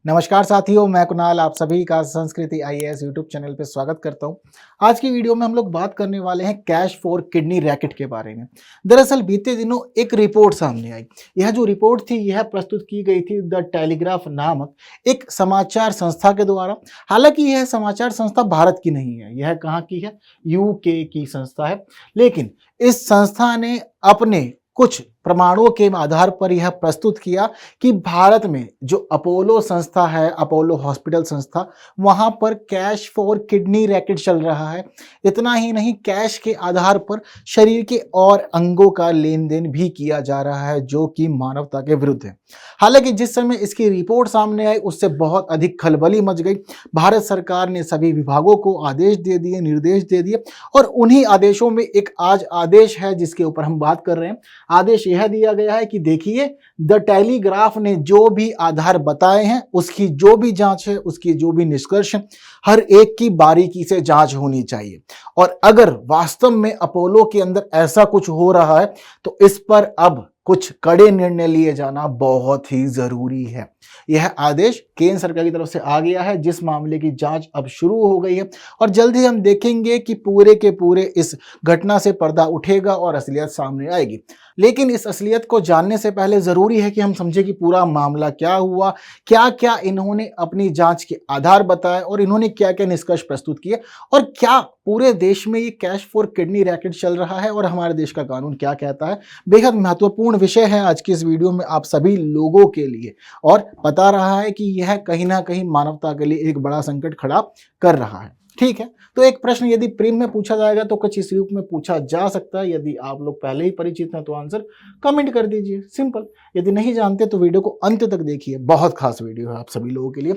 नमस्कार साथियों, मैं कुणाल आप सभी का संस्कृति आईएएस यूट्यूब चैनल पे स्वागत करता हूं। आज की वीडियो में हम लोग बात करने वाले हैं कैश फॉर किडनी रैकेट के बारे में। दरअसल बीते दिनों एक रिपोर्ट सामने आई। यह जो रिपोर्ट थी यह प्रस्तुत की गई थी द टेलीग्राफ नामक एक समाचार संस्था के द्वारा। हालांकि यह समाचार संस्था भारत की नहीं है, यह कहाँ की है, यूके की संस्था है। लेकिन इस संस्था ने अपने कुछ प्रमाणों के आधार पर यह प्रस्तुत किया कि भारत में जो अपोलो संस्था है, अपोलो हॉस्पिटल संस्था, वहां पर कैश फॉर किडनी रैकेट चल रहा है। इतना ही नहीं, कैश के आधार पर शरीर के और अंगों का लेन देन भी किया जा रहा है, जो कि मानवता के विरुद्ध है। हालांकि जिस समय इसकी रिपोर्ट सामने आई उससे बहुत अधिक खलबली मच गई। भारत सरकार ने सभी विभागों को आदेश दे दिए, निर्देश दे दिए, और उन्हीं आदेशों में एक आज आदेश है जिसके ऊपर हम बात कर रहे हैं। आदेश यह दिया गया है कि देखिए, द टेलीग्राफ ने जो भी आधार बताए हैं, उसकी जो भी जांच है, उसकी जो भी निष्कर्ष है, हर एक की बारीकी से जांच होनी चाहिए। और अगर वास्तव में अपोलो के अंदर ऐसा कुछ हो रहा है तो इस पर अब कुछ कड़े निर्णय लिए जाना बहुत ही जरूरी है। यह आदेश केंद्र सरकार की तरफ से आ गया है, जिस मामले की जांच अब शुरू हो गई है और जल्द ही हम देखेंगे कि पूरे के पूरे इस घटना से पर्दा उठेगा और असलियत सामने आएगी। लेकिन इस असलियत को जानने से पहले जरूरी है कि हम समझें कि पूरा मामला क्या हुआ, क्या क्या इन्होंने अपनी जांच के आधार बताए और इन्होंने क्या क्या निष्कर्ष प्रस्तुत किए, और क्या पूरे देश में ये कैश फॉर किडनी रैकेट चल रहा है और हमारे देश का कानून क्या कहता है। बेहद महत्वपूर्ण विषय है आज की इस वीडियो में आप सभी लोगों के लिए, और बता रहा है कि यह कहीं ना कहीं मानवता के लिए एक बड़ा संकट खड़ा कर रहा है। ठीक है, तो एक प्रश्न यदि प्रेम में पूछा जाएगा तो कुछ इस रूप में पूछा जा सकता है। यदि आप लोग पहले ही परिचित हैं तो आंसर कमेंट कर दीजिए, सिंपल। यदि नहीं जानते तो वीडियो को अंत तक देखिए, बहुत खास वीडियो है आप सभी लोगों के लिए।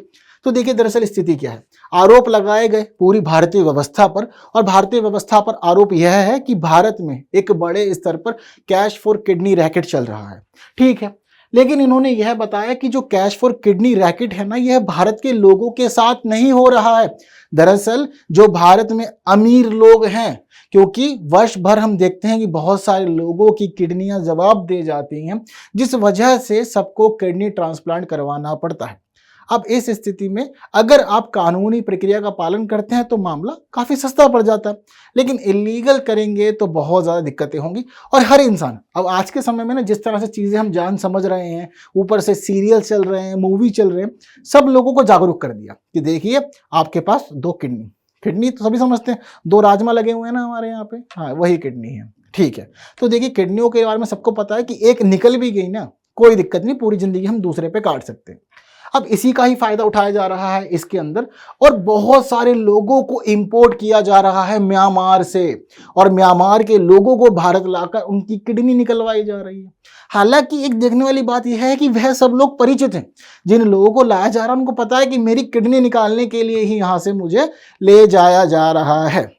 तो देखिए, दरअसल स्थिति क्या है। आरोप लगाए गए पूरी भारतीय व्यवस्था पर, और भारतीय व्यवस्था पर आरोप यह है कि भारत में एक बड़े स्तर पर कैश फॉर किडनी रैकेट चल रहा है। ठीक है, लेकिन इन्होंने यह बताया कि जो कैश फॉर किडनी रैकेट है ना, यह भारत के लोगों के साथ नहीं हो रहा है। दरअसल जो भारत में अमीर लोग हैं, क्योंकि वर्ष भर हम देखते हैं कि बहुत सारे लोगों की किडनियां जवाब दे जाती हैं, जिस वजह से सबको किडनी ट्रांसप्लांट करवाना पड़ता है। अब इस स्थिति में अगर आप कानूनी प्रक्रिया का पालन करते हैं तो मामला काफी सस्ता पड़ जाता है, लेकिन इलीगल करेंगे तो बहुत ज्यादा दिक्कतें होंगी। और हर इंसान अब आज के समय में ना, जिस तरह से चीजें हम जान समझ रहे हैं, ऊपर से सीरियल चल रहे हैं, मूवी चल रहे हैं, सब लोगों को जागरूक कर दिया कि देखिए, आपके पास दो किडनी तो सभी समझते हैं, दो राजमा लगे हुए हैं ना हमारे यहाँ पे, हाँ वही किडनी है। ठीक है, तो देखिए, किडनियों के बारे में सबको पता है कि एक निकल भी गई ना, कोई दिक्कत नहीं, पूरी जिंदगी हम दूसरे पे काट सकते हैं। अब इसी का ही फायदा उठाया जा रहा है इसके अंदर, और बहुत सारे लोगों को इंपोर्ट किया जा रहा है म्यांमार से, और म्यांमार के लोगों को भारत लाकर उनकी किडनी निकलवाई जा रही है। हालांकि एक देखने वाली बात यह है कि वह सब लोग परिचित हैं, जिन लोगों को लाया जा रहा है उनको पता है कि मेरी किडनी निकालने के लिए ही यहां से मुझे ले जाया जा रहा है।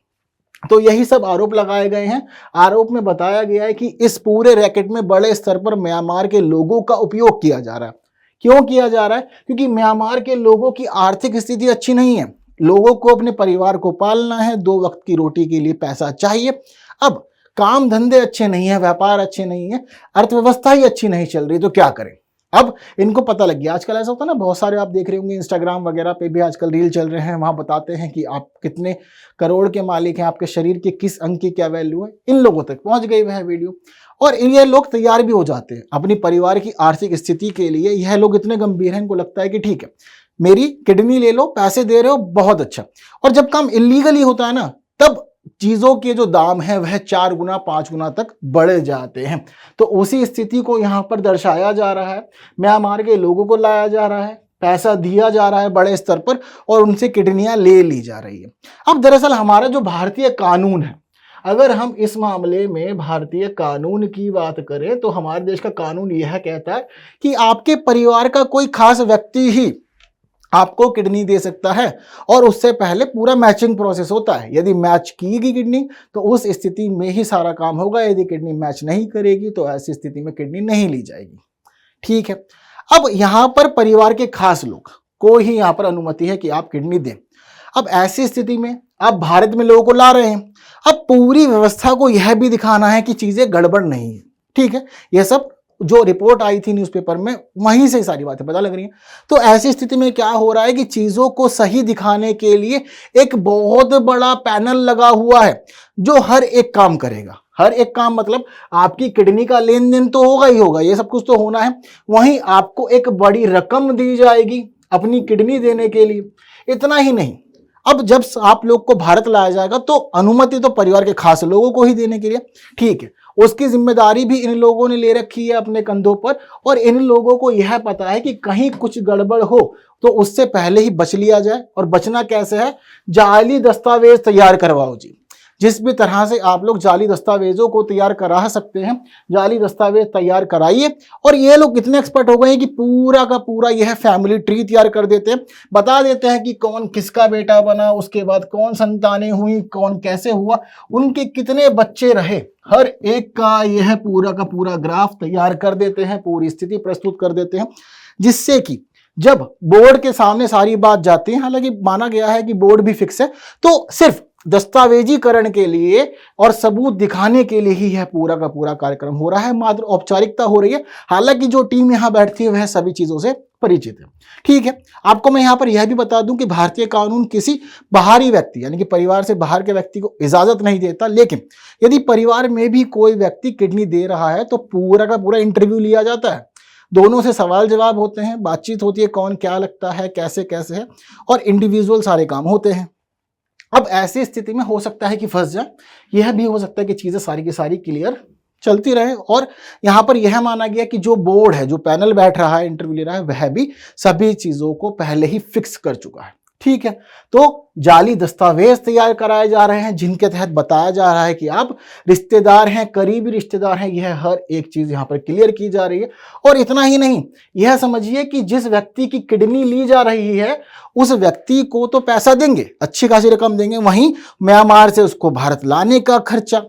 तो यही सब आरोप लगाए गए हैं। आरोप में बताया गया है कि इस पूरे रैकेट में बड़े स्तर पर म्यांमार के लोगों का उपयोग किया जा रहा है। क्यों किया जा रहा है? क्योंकि म्यांमार के लोगों की आर्थिक स्थिति अच्छी नहीं है। लोगों को अपने परिवार को पालना है, 2 वक्त की रोटी के लिए पैसा चाहिए। अब काम धंधे अच्छे नहीं है, व्यापार अच्छे नहीं है, अर्थव्यवस्था ही अच्छी नहीं चल रही, तो क्या करें। अब इनको पता लग गया। आजकल ऐसा होता है ना, बहुत सारे आप देख रहे होंगे इंस्टाग्राम वगैरह पे भी आजकल रील चल रहे हैं, वहां बताते हैं कि आप कितने करोड़ के मालिक हैं, आपके शरीर के किस अंग की क्या वैल्यू है। इन लोगों तक पहुंच गई वह वीडियो, और ये लोग तैयार भी हो जाते हैं अपनी परिवार की आर्थिक स्थिति के लिए। यह लोग इतने गंभीर हैं, इनको लगता है कि ठीक है, मेरी किडनी ले लो, पैसे दे रहे हो, बहुत अच्छा। और जब काम इलीगली होता है ना, तब चीजों के जो दाम है वह 4 गुना 5 गुना तक बढ़ जाते हैं। तो उसी स्थिति को यहां पर दर्शाया जा रहा है। म्यांमार के लोगों को लाया जा रहा है, पैसा दिया जा रहा है बड़े स्तर पर, और उनसे किडनियां ले ली जा रही है। अब दरअसल हमारा जो भारतीय कानून है, अगर हम इस मामले में भारतीय कानून की बात करें तो हमारे देश का कानून यह कहता है कि आपके परिवार का कोई खास व्यक्ति ही आपको किडनी दे सकता है, और उससे पहले पूरा मैचिंग प्रोसेस होता है। यदि मैच की गई किडनी तो उस स्थिति में ही सारा काम होगा। यदि किडनी मैच नहीं करेगी तो ऐसी स्थिति में किडनी नहीं ली जाएगी। ठीक है, अब यहां पर परिवार के खास लोग को ही यहां पर अनुमति है कि आप किडनी दें। अब ऐसी स्थिति में आप भारत में लोगों को ला रहे हैं। अब पूरी व्यवस्था को यह भी दिखाना है कि चीजें गड़बड़ नहीं है। ठीक है, यह सब जो रिपोर्ट आई थी न्यूज़पेपर में वहीं से सारी बातें पता लग रही हैं। तो ऐसी स्थिति में क्या हो रहा है कि चीज़ों को सही दिखाने के लिए एक बहुत बड़ा पैनल लगा हुआ है जो हर एक काम करेगा। हर एक काम मतलब आपकी किडनी का लेन देन तो होगा ही होगा, ये सब कुछ तो होना है, वहीं आपको एक बड़ी रकम दी जाएगी अपनी किडनी देने के लिए। इतना ही नहीं, अब जब आप लोग को भारत लाया जाएगा तो अनुमति तो परिवार के खास लोगों को ही देने के लिए, ठीक है, उसकी जिम्मेदारी भी इन लोगों ने ले रखी है अपने कंधों पर। और इन लोगों को यह पता है कि कहीं कुछ गड़बड़ हो तो उससे पहले ही बच लिया जाए। और बचना कैसे है, जाली दस्तावेज तैयार करवाओ जी। जिस भी तरह से आप लोग जाली दस्तावेजों को तैयार करा सकते हैं, जाली दस्तावेज तैयार कराइए। और ये लोग इतने एक्सपर्ट हो गए हैं कि पूरा का पूरा यह फैमिली ट्री तैयार कर देते हैं, बता देते हैं कि कौन किसका बेटा बना, उसके बाद कौन संतानें हुई, कौन कैसे हुआ, उनके कितने बच्चे रहे, हर एक का यह पूरा का पूरा ग्राफ तैयार कर देते हैं, पूरी स्थिति प्रस्तुत कर देते हैं, जिससे कि जब बोर्ड के सामने सारी बात जाती है, हालांकि माना गया है कि बोर्ड भी फिक्स है, तो सिर्फ दस्तावेजीकरण के लिए और सबूत दिखाने के लिए ही यह पूरा का पूरा कार्यक्रम हो रहा है, मात्र औपचारिकता हो रही है। हालांकि जो टीम यहां बैठती है वह सभी चीजों से परिचित है। ठीक है, आपको मैं यहां पर यह भी बता दूं कि भारतीय कानून किसी बाहरी व्यक्ति यानी कि परिवार से बाहर के व्यक्ति को इजाजत नहीं देता, लेकिन यदि परिवार में भी कोई व्यक्ति किडनी दे रहा है तो पूरा का पूरा इंटरव्यू लिया जाता है, दोनों से सवाल जवाब होते हैं, बातचीत होती है, कौन क्या लगता है, कैसे कैसे है, और इंडिविजुअल सारे काम होते हैं। अब ऐसी स्थिति में हो सकता है कि फंस जाए, यह भी हो सकता है कि चीजें सारी की सारी क्लियर चलती रहे। और यहां पर यह माना गया कि जो बोर्ड है, जो पैनल बैठ रहा है, इंटरव्यू ले रहा है, वह भी सभी चीजों को पहले ही फिक्स कर चुका है। ठीक है, तो जाली दस्तावेज तैयार कराए जा रहे हैं जिनके तहत बताया जा रहा है कि आप रिश्तेदार हैं, करीबी रिश्तेदार हैं, यह हर एक चीज यहां पर क्लियर की जा रही है। और इतना ही नहीं, यह समझिए कि जिस व्यक्ति की किडनी ली जा रही है उस व्यक्ति को तो पैसा देंगे, अच्छी खासी रकम देंगे, वहीं म्यांमार से उसको भारत लाने का खर्चा,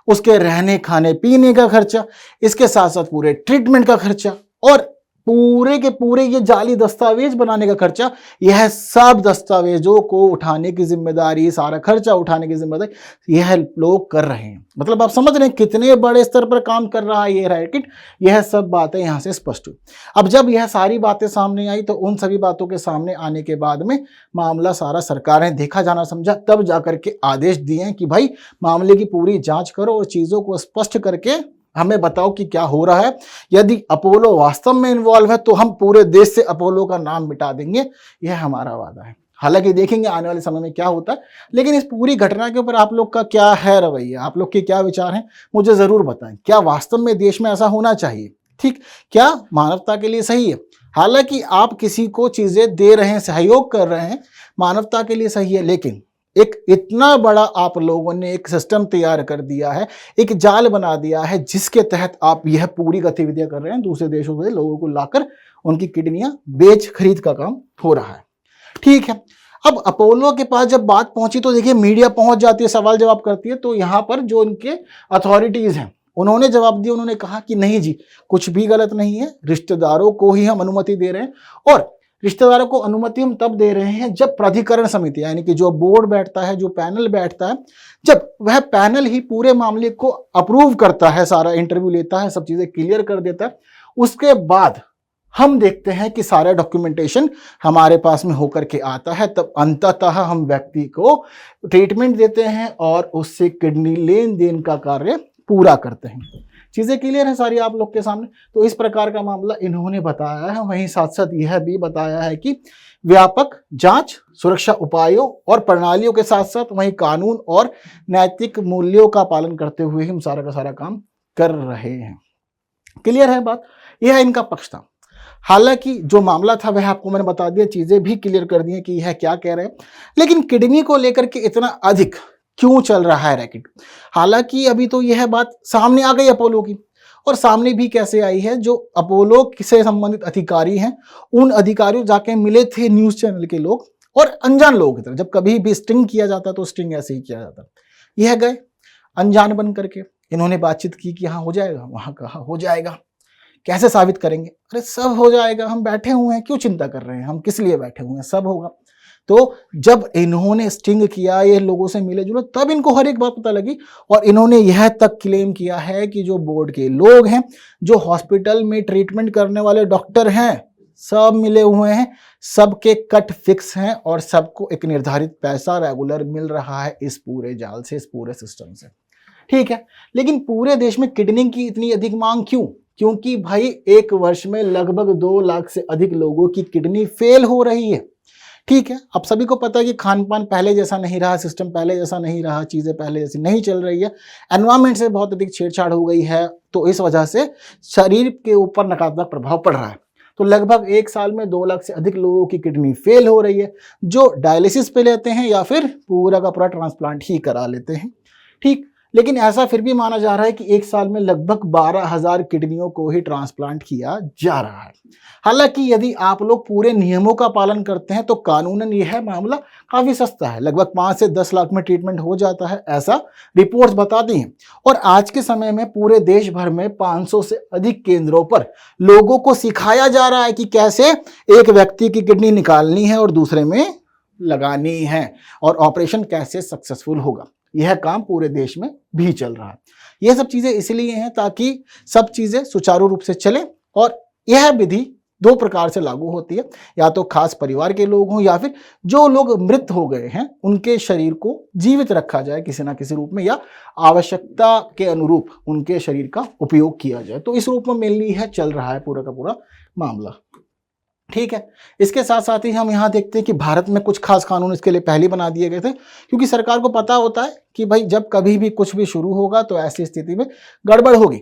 उसके रहने खाने पीने का खर्चा, इसके साथ साथ पूरे ट्रीटमेंट का खर्चा और पूरे के पूरे ये जाली दस्तावेज बनाने का खर्चा, यह सब दस्तावेजों को उठाने की जिम्मेदारी, सारा खर्चा उठाने की जिम्मेदारी यह लोग कर रहे हैं। मतलब आप समझ रहे हैं कितने बड़े स्तर पर काम कर रहा है ये रैकेट। यह सब बातें यहां से स्पष्ट हुई। अब जब यह सारी बातें सामने आई तो उन सभी बातों के सामने आने के बाद में मामला सारा सरकार ने देखा जाना समझा, तब जाकर के आदेश दिए कि भाई मामले की पूरी जांच करो और चीजों को स्पष्ट करके हमें बताओ कि क्या हो रहा है। यदि अपोलो वास्तव में इन्वॉल्व है तो हम पूरे देश से अपोलो का नाम मिटा देंगे, यह हमारा वादा है। हालांकि देखेंगे आने वाले समय में क्या होता है, लेकिन इस पूरी घटना के ऊपर आप लोग का क्या है रवैया, आप लोग के क्या विचार हैं, मुझे जरूर बताएं। क्या वास्तव में देश में ऐसा होना चाहिए? ठीक, क्या मानवता के लिए सही है? हालांकि आप किसी को चीजें दे रहे हैं, सहयोग कर रहे हैं, मानवता के लिए सही है, लेकिन एक इतना बड़ा आप लोगों ने एक सिस्टम तैयार कर दिया है, एक जाल बना दिया है, जिसके तहत आप यह पूरी गतिविधियां कर रहे हैं, दूसरे देशों से लोगों को लाकर उनकी किडनियां बेच खरीद का काम हो रहा है। ठीक है, अब अपोलो के पास जब बात पहुंची तो देखिए मीडिया पहुंच जाती है, सवाल जवाब करती है, तो यहां पर जो उनके अथॉरिटीज हैं उन्होंने जवाब दिया, उन्होंने कहा कि नहीं जी, कुछ भी गलत नहीं है, रिश्तेदारों को ही हम अनुमति दे रहे हैं। और रिश्तेदारों को अनुमति हम तब दे रहे हैं जब प्राधिकरण समिति यानी कि जो बोर्ड बैठता है, जो पैनल बैठता है, जब वह पैनल ही पूरे मामले को अप्रूव करता है, सारा इंटरव्यू लेता है, सब चीजें क्लियर कर देता है, उसके बाद हम देखते हैं कि सारा डॉक्यूमेंटेशन हमारे पास में होकर के आता है, तब अंततः हम व्यक्ति को ट्रीटमेंट देते हैं और उससे किडनी लेन देन का कार्य पूरा करते हैं। चीजें क्लियर है सारी आप लोग के सामने। तो इस प्रकार का मामला इन्होंने बताया है। वहीं साथ साथ यह भी बताया है कि व्यापक जांच, सुरक्षा उपायों और प्रणालियों के साथ साथ वहीं कानून और नैतिक मूल्यों का पालन करते हुए ही हम सारा का सारा काम कर रहे हैं। क्लियर है बात, यह इनका पक्ष था। हालांकि जो मामला था वह आपको मैंने बता दिया, चीजें भी क्लियर कर दी कि यह क्या कह रहे हैं, लेकिन किडनी को लेकर के इतना अधिक क्यों चल रहा है रैकेट? हालांकि अभी तो यह बात सामने आ गई अपोलो की, और सामने भी कैसे आई है, जो अपोलो से संबंधित अधिकारी हैं उन अधिकारियों जाके मिले थे न्यूज चैनल के लोग और अनजान लोगों की तरह। जब कभी भी स्टिंग किया जाता तो स्टिंग ऐसे ही किया जाता। यह गए अनजान बन करके, इन्होंने बातचीत की कि यहाँ हो जाएगा, वहां कहा हो जाएगा, कैसे साबित करेंगे? अरे सब हो जाएगा, हम बैठे हुए हैं, क्यों चिंता कर रहे हैं, हम किस लिए बैठे हुए हैं, सब होगा। तो जब इन्होंने स्टिंग किया, ये लोगों से मिले जुले, तब इनको हर एक बात पता लगी और इन्होंने यह तक क्लेम किया है कि जो बोर्ड के लोग हैं, जो हॉस्पिटल में ट्रीटमेंट करने वाले डॉक्टर हैं, सब मिले हुए हैं, सबके कट फिक्स हैं और सबको एक निर्धारित पैसा रेगुलर मिल रहा है इस पूरे जाल से, इस पूरे सिस्टम से। ठीक है, लेकिन पूरे देश में किडनी की इतनी अधिक मांग क्यों? क्योंकि भाई एक वर्ष में लगभग 2 लाख से अधिक लोगों की किडनी फेल हो रही है। ठीक है, अब सभी को पता है कि खान पान पहले जैसा नहीं रहा, सिस्टम पहले जैसा नहीं रहा, चीज़ें पहले जैसी नहीं चल रही है, एनवायरमेंट से बहुत अधिक छेड़छाड़ हो गई है, तो इस वजह से शरीर के ऊपर नकारात्मक प्रभाव पड़ रहा है। तो लगभग 1 साल में 2 लाख से अधिक लोगों की किडनी फेल हो रही है, जो डायलिसिस पे लेते हैं या फिर पूरा का पूरा ट्रांसप्लांट ही करा लेते हैं। ठीक, लेकिन ऐसा फिर भी माना जा रहा है कि 1 साल में लगभग 12,000 किडनियों को ही ट्रांसप्लांट किया जा रहा है। हालांकि यदि आप लोग पूरे नियमों का पालन करते हैं तो कानूनन यह मामला काफी सस्ता है, लगभग 5 से 10 लाख में ट्रीटमेंट हो जाता है, ऐसा रिपोर्ट्स बताती हैं। और आज के समय में पूरे देश भर में 500 से अधिक केंद्रों पर लोगों को सिखाया जा रहा है कि कैसे एक व्यक्ति की किडनी निकालनी है और दूसरे में लगानी है और ऑपरेशन कैसे सक्सेसफुल होगा। यह काम पूरे देश में भी चल रहा है। यह सब चीजें इसलिए हैं ताकि सब चीजें सुचारू रूप से चले, और यह विधि 2 प्रकार से लागू होती है, या तो खास परिवार के लोग हों या फिर जो लोग मृत हो गए हैं उनके शरीर को जीवित रखा जाए किसी ना किसी रूप में, या आवश्यकता के अनुरूप उनके शरीर का उपयोग किया जाए। तो इस रूप में मेनली यह चल रहा है पूरा का पूरा मामला। ठीक है, इसके साथ साथ ही हम यहाँ देखते हैं कि भारत में कुछ खास कानून इसके लिए पहले बना दिए गए थे, क्योंकि सरकार को पता होता है कि भाई जब कभी भी कुछ भी शुरू होगा तो ऐसी स्थिति में गड़बड़ होगी।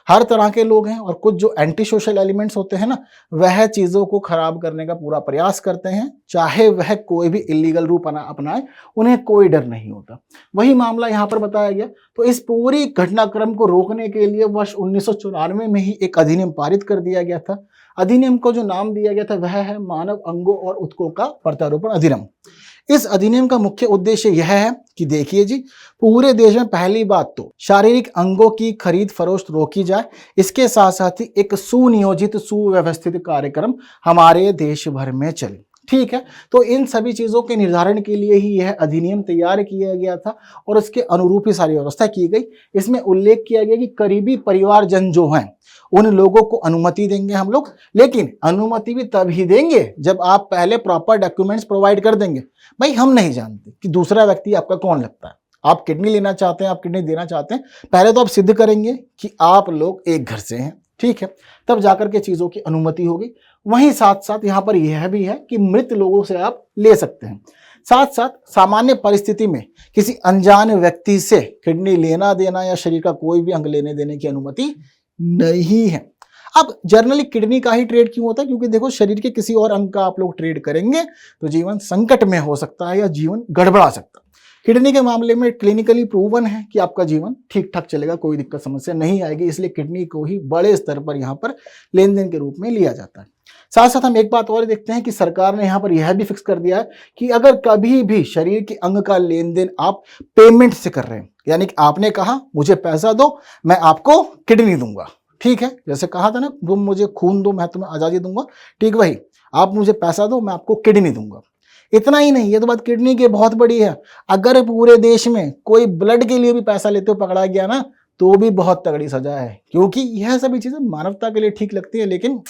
हर तरह के लोग हैं और कुछ जो एंटी सोशल एलिमेंट्स होते हैं ना, वह चीज़ों को खराब करने का पूरा प्रयास करते हैं, चाहे वह कोई भी इलीगल रूप अपनाए, उन्हें कोई डर नहीं होता। वही मामला यहाँ पर बताया गया। तो इस पूरी घटनाक्रम को रोकने के लिए वर्ष 1994 में ही एक अधिनियम पारित कर दिया गया था। अधिनियम को जो नाम दिया गया था वह है मानव अंगों और उत्तकों का प्रत्यारोपण अधिनियम। इस अधिनियम का मुख्य उद्देश्य यह है कि देखिए जी, पूरे देश में पहली बात तो शारीरिक अंगों की खरीद फरोख्त रोकी जाए, इसके साथ साथ ही एक सुनियोजित सुव्यवस्थित कार्यक्रम हमारे देश भर में चले। ठीक है, तो इन सभी चीजों के निर्धारण के लिए ही यह अधिनियम तैयार किया गया था और इसके अनुरूप ही सारी व्यवस्था की गई। इसमें उल्लेख किया गया कि करीबी परिवारजन जो हैं उन लोगों को अनुमति देंगे हम लोग, लेकिन अनुमति भी तभी देंगे जब आप पहले प्रॉपर डॉक्यूमेंट्स प्रोवाइड कर देंगे। भाई हम नहीं जानते कि दूसरा व्यक्ति आपका कौन लगता है, आप किडनी लेना चाहते हैं, आप किडनी देना चाहते हैं, पहले तो आप सिद्ध करेंगे कि आप लोग एक घर से हैं। ठीक है, तब जाकर के चीज़ों की अनुमति होगी। वहीं साथ साथ यहाँ पर यह भी है कि मृत लोगों से आप ले सकते हैं। साथ साथ सामान्य परिस्थिति में किसी अनजान व्यक्ति से किडनी लेना देना या शरीर का कोई भी अंग लेने देने की अनुमति नहीं है। अब जनरली किडनी का ही ट्रेड क्यों होता है? क्योंकि देखो, शरीर के किसी और अंग का आप लोग ट्रेड करेंगे तो जीवन संकट में हो सकता है या जीवन गड़बड़ा सकता है। किडनी के मामले में क्लिनिकली प्रूवन है कि आपका जीवन ठीक ठाक चलेगा, कोई दिक्कत समस्या नहीं आएगी, इसलिए किडनी को ही बड़े स्तर पर यहाँ पर लेन देन के रूप में लिया जाता है। साथ साथ हम एक बात और देखते हैं कि सरकार ने यहाँ पर यह भी फिक्स कर दिया है कि अगर कभी भी शरीर के अंग का लेन देन आप पेमेंट से कर रहे हैं, यानी कि आपने कहा मुझे पैसा दो मैं आपको किडनी दूंगा, ठीक है, जैसे कहा था ना तुम मुझे खून दो मैं तुम्हें आज़ादी दूंगा, ठीक वही, आप मुझे पैसा दो मैं आपको किडनी दूंगा। इतना ही नहीं, ये तो बात किडनी की बहुत बड़ी है, अगर पूरे देश में कोई ब्लड के लिए भी पैसा लेते हुए पकड़ा गया ना तो भी बहुत तगड़ी सजा है, क्योंकि यह सभी चीज़ें मानवता के लिए ठीक लगती है, लेकिन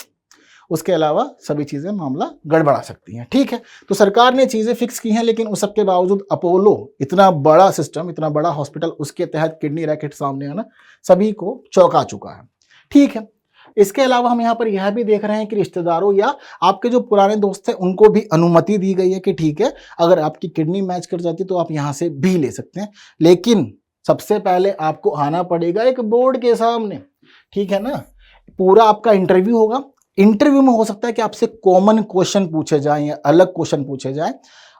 उसके अलावा सभी चीज़ें मामला गड़बड़ा सकती हैं। ठीक है, तो सरकार ने चीज़ें फिक्स की हैं, लेकिन उस सबके बावजूद अपोलो इतना बड़ा सिस्टम, इतना बड़ा हॉस्पिटल, उसके तहत किडनी रैकेट सामने आना सभी को चौंका चुका है। ठीक है, इसके अलावा हम यहाँ पर यह भी देख रहे हैं कि रिश्तेदारों या आपके जो पुराने दोस्त हैं उनको भी अनुमति दी गई है कि ठीक है, अगर आपकी किडनी मैच कर जाती तो आप यहाँ से भी ले सकते हैं, लेकिन सबसे पहले आपको आना पड़ेगा एक बोर्ड के सामने। ठीक है ना, पूरा आपका इंटरव्यू होगा। इंटरव्यू में हो सकता है कि आपसे कॉमन क्वेश्चन पूछे जाएं या अलग क्वेश्चन पूछे जाएं,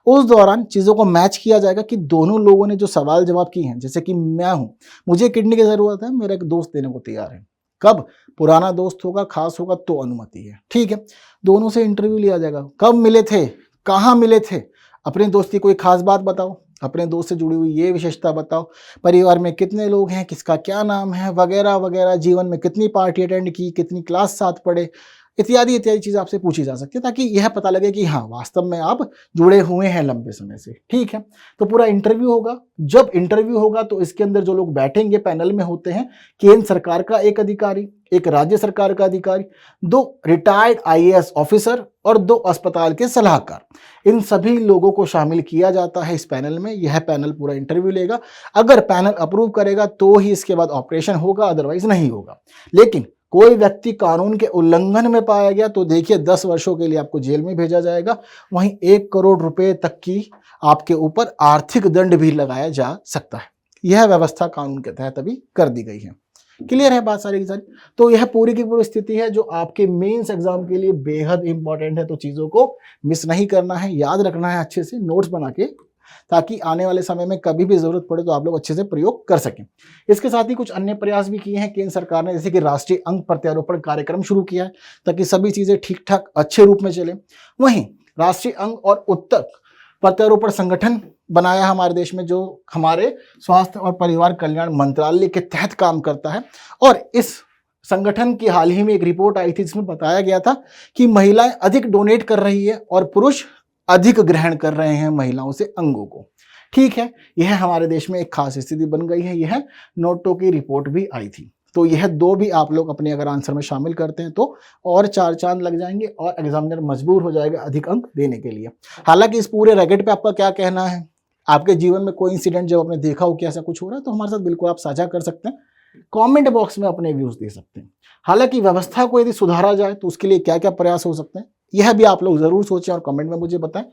उस दौरान चीज़ों को मैच किया जाएगा कि दोनों लोगों ने जो सवाल जवाब किए हैं, जैसे कि मैं हूँ, मुझे किडनी की ज़रूरत है, मेरा एक दोस्त देने को तैयार है, कब पुराना दोस्त होगा, खास होगा तो अनुमति है। ठीक है, दोनों से इंटरव्यू लिया जाएगा, कब मिले थे, कहाँ मिले थे, अपने दोस्त की कोई खास बात बताओ, अपने दोस्त से जुड़ी हुई ये विशेषता बताओ, परिवार में कितने लोग हैं, किसका क्या नाम है, वगैरह वगैरह, जीवन में कितनी पार्टी अटेंड की, कितनी क्लास साथ पढ़े, इत्यादि इत्यादि चीज़ आपसे पूछी जा सकती है, ताकि यह पता लगे कि हाँ वास्तव में आप जुड़े हुए हैं लंबे समय से। ठीक है, तो पूरा इंटरव्यू होगा। जब इंटरव्यू होगा तो इसके अंदर जो लोग बैठेंगे पैनल में होते हैं केंद्र सरकार का एक अधिकारी, एक राज्य सरकार का अधिकारी, 2 रिटायर्ड IAS ऑफिसर और 2 अस्पताल के सलाहकार। इन सभी लोगों को शामिल किया जाता है इस पैनल में। यह पैनल पूरा इंटरव्यू लेगा। अगर पैनल अप्रूव करेगा तो ही इसके बाद ऑपरेशन होगा, अदरवाइज नहीं होगा। लेकिन कोई व्यक्ति कानून के उल्लंघन में पाया गया तो देखिए 10 वर्षों के लिए आपको जेल में भेजा जाएगा। वहीं 1 करोड़ रुपए तक की आपके ऊपर आर्थिक दंड भी लगाया जा सकता है। यह व्यवस्था कानून के तहत अभी कर दी गई है। क्लियर है बात सारी की सारी? तो यह पूरी की पूरी स्थिति है जो आपके मेंस एग्जाम के लिए बेहद इंपॉर्टेंट है। तो चीजों को मिस नहीं करना है, याद रखना है अच्छे से, नोट्स बना के, ताकि आने वाले समय में कभी भी जरूरत पड़े तो आप लोग अच्छे से प्रयोग कर सकें। इसके साथ ही कुछ अन्य प्रयास भी किए हैं केंद्र सरकार ने, जैसे कि राष्ट्रीय अंक प्रत्यारोपण कार्यक्रम शुरू किया है ताकि सभी चीजें ठीक ठाक अच्छे रूप में चले। वहीं राष्ट्रीय अंग और उत्तक प्रत्यारोपण संगठन बनाया हमारे देश में, जो हमारे स्वास्थ्य और परिवार कल्याण मंत्रालय के तहत काम करता है। और इस संगठन की हाल ही में एक रिपोर्ट आई थी जिसमें बताया गया था कि महिलाएं अधिक डोनेट कर रही है और पुरुष अधिक ग्रहण कर रहे हैं महिलाओं से अंगों को। ठीक है, यह हमारे देश में एक खास स्थिति बन गई है। यह नोटो की रिपोर्ट भी आई थी। तो यह 2 भी आप लोग अपने अगर आंसर में शामिल करते हैं तो और 4 चांद लग जाएंगे और एग्जामिनर मजबूर हो जाएगा अधिक अंक देने के लिए। हालांकि इस पूरे रैकेट पे आपका क्या कहना है? आपके जीवन में कोई इंसिडेंट जब आपने देखा हो कि ऐसा कुछ हो रहा है तो हमारे साथ बिल्कुल आप साझा कर सकते हैं, कमेंट बॉक्स में अपने व्यूज दे सकते हैं। हालांकि व्यवस्था को यदि सुधारा जाए तो उसके लिए क्या क्या प्रयास हो सकते हैं यह भी आप लोग जरूर सोचें और कमेंट में मुझे बताएं।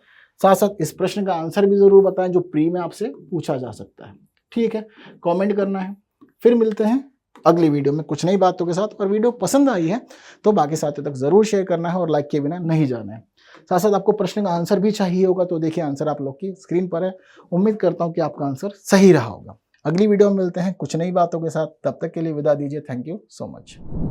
साथ साथ इस प्रश्न का आंसर भी जरूर बताएं जो प्री में आपसे पूछा जा सकता है। ठीक है, कमेंट करना है। फिर मिलते हैं अगली वीडियो में कुछ नई बातों के साथ। और वीडियो पसंद आई है तो बाकी साथियों तक जरूर शेयर करना है और लाइक के बिना नहीं जाना है। साथ साथ आपको प्रश्न का आंसर भी चाहिए होगा तो देखिए आंसर आप लोग की स्क्रीन पर है। उम्मीद करता हूं कि आपका आंसर सही रहा होगा। अगली वीडियो में मिलते हैं कुछ नई बातों के साथ। तब तक के लिए विदा दीजिए। Thank you so much.